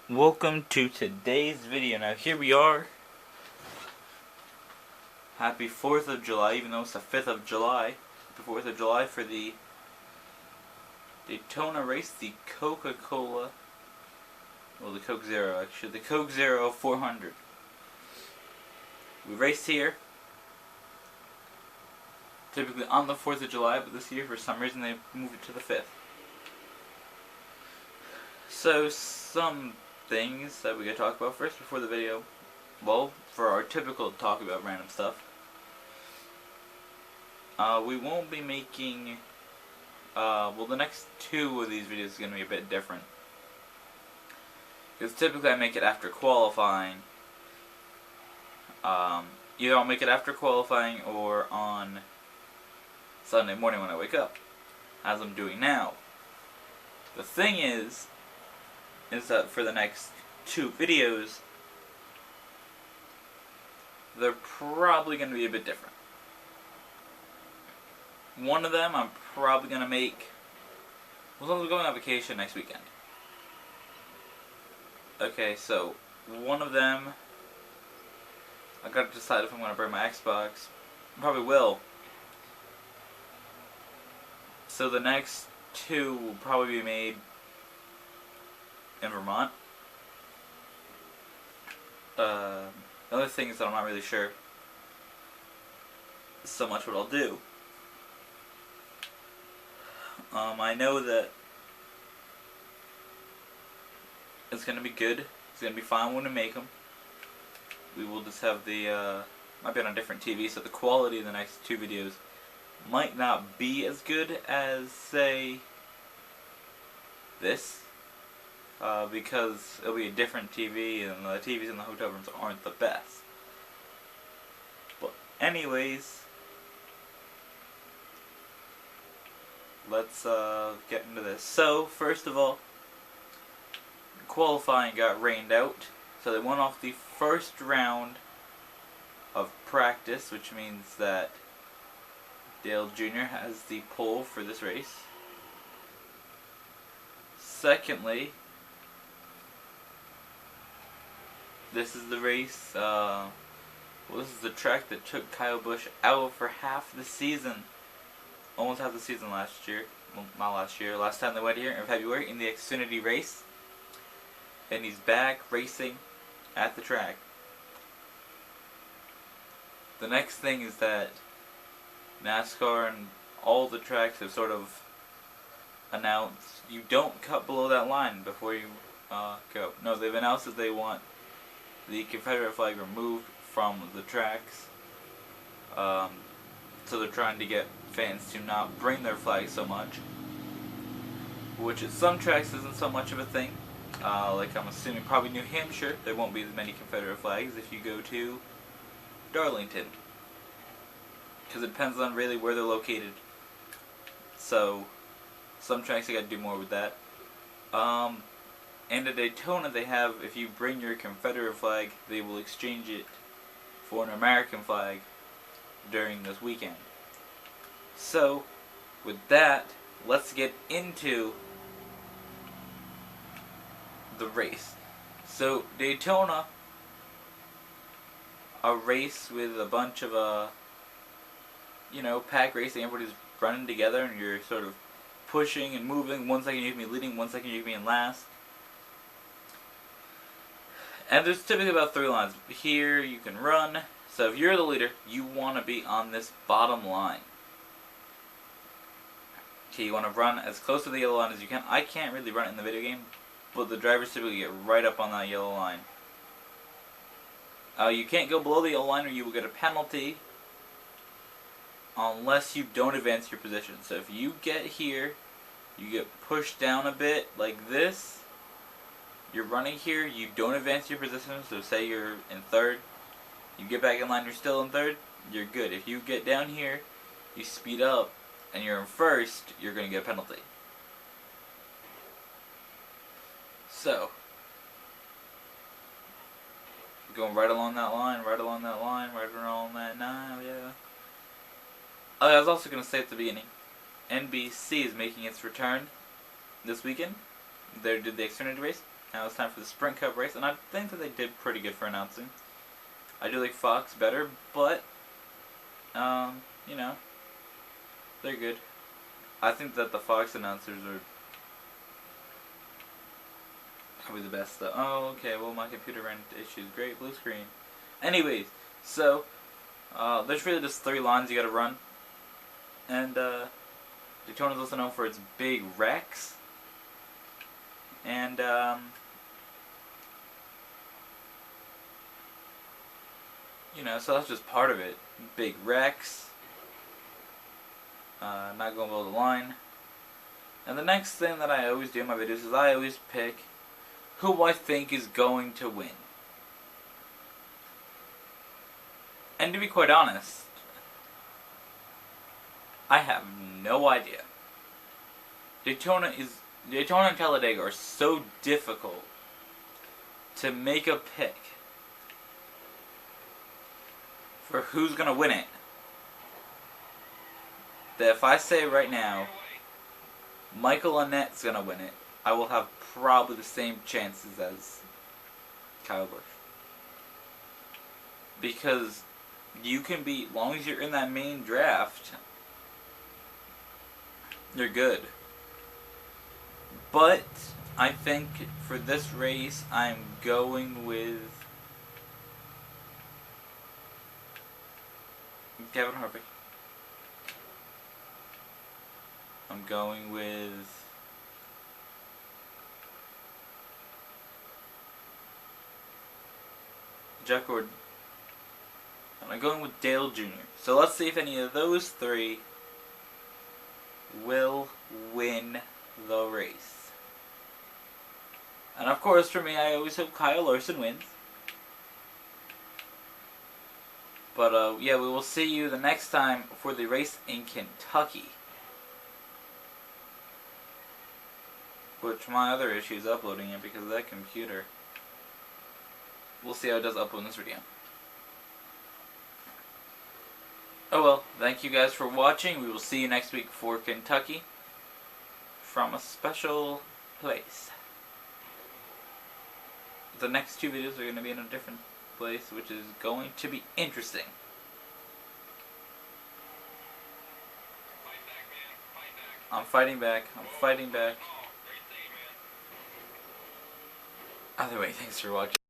Welcome to today's video. Now here we are. Happy 4th of July, even though it's the 5th of July. Happy 4th of July for the Daytona race, the Coca-Cola, well the Coke Zero actually, the Coke Zero 400. We raced here, typically on the 4th of July, but this year for some reason they moved it to the 5th. So some things that we gotta talk about first before the video. Well, for our typical talk about random stuff, we won't be making, well, the next two of these videos is going to be a bit different. Because typically I make it after qualifying. Either I'll make it after qualifying or on Sunday morning when I wake up, as I'm doing now. The thing is that for the next two videos, they're probably going to be a bit different. One of them I'm probably going to make, well, I'm going on vacation next weekend. Okay, so one of them, I got to decide if I'm going to bring my Xbox. I probably will. So the next two will probably be made in Vermont. The other thing is that I'm not really sure so much what I'll do. I know that it's going to be good. It's going to be fine when we make them. We will just have the, might be on a different TV, so the quality of the next two videos might not be as good as, say, this. Because it'll be a different TV, and the TVs in the hotel rooms aren't the best. But anyways, let's get into this. So, first of all, qualifying got rained out, so they went off the first round of practice, which means that Dale Jr. has the pole for this race. Secondly, this is the race, well, this is the track that took Kyle Busch out for half the season. Almost half the season last year. Well, not last year. Last time they went here in February in the Xfinity race. And he's back racing at the track. The next thing is that NASCAR and all the tracks have sort of announced you don't cut below that line before you go. No, they've announced that they want the Confederate flag removed from the tracks. So they're trying to get fans to not bring their flag so much, which at some tracks isn't so much of a thing. Like I'm assuming probably New Hampshire, there won't be as many Confederate flags if you go to Darlington, because it depends on really where they're located. So some tracks they got to do more with that. And at Daytona they have, if you bring your Confederate flag, they will exchange it for an American flag during this weekend. So, with that, let's get into the race. So, Daytona, a race with a bunch of, pack racing, everybody's running together and you're sort of pushing and moving. 1 second you can be leading, 1 second you can be in last. And there's typically about 3 lines. Here you can run. So if you're the leader, you want to be on this bottom line. Okay, you want to run as close to the yellow line as you can. I can't really run it in the video game, but the drivers typically get right up on that yellow line. You can't go below the yellow line or you will get a penalty unless you don't advance your position. So if you get here, you get pushed down a bit like this. You're running here, you don't advance your position, so say you're in third, you get back in line, you're still in third, you're good. If you get down here, you speed up, and you're in first, you're going to get a penalty. So, going right along that line, right along that line, right along that line, yeah. I was also going to say at the beginning, NBC is making its return this weekend. They did the Xfinity race. Now it's time for the Sprint Cup race, and I think that they did pretty good for announcing. I do like Fox better, but, you know, they're good. I think that the Fox announcers are probably the best, though. Oh, okay, well, my computer ran into issues. Great, blue screen. Anyways, so, there's really just 3 lines you gotta run. And, Daytona's also known for its big wrecks. And, you know, so that's just part of it. Big wrecks. Not going below the line. And the next thing that I always do in my videos is I always pick who I think is going to win. And to be quite honest, I have no idea. Daytona and Talladega are so difficult to make a pick for who's going to win it, that if I say right now Michael Annette's going to win it, I will have probably the same chances as Kyle Busch. Because you can be, as long as you're in that main draft, you're good. But I think for this race, I'm going with Kevin Harvick. I'm going with Jeff Gordon. And I'm going with Dale Jr. So let's see if any of those 3 will win the race. And of course, for me, I always hope Kyle Larson wins. But yeah, we will see you the next time for the race in Kentucky. Which my other issue is uploading it because of that computer. We'll see how it does upload this video. Oh well, thank you guys for watching. We will see you next week for Kentucky from a special place. The next 2 videos are going to be in a different place, which is going to be interesting. I'm fighting back. I'm fighting back. Either way, thanks for watching.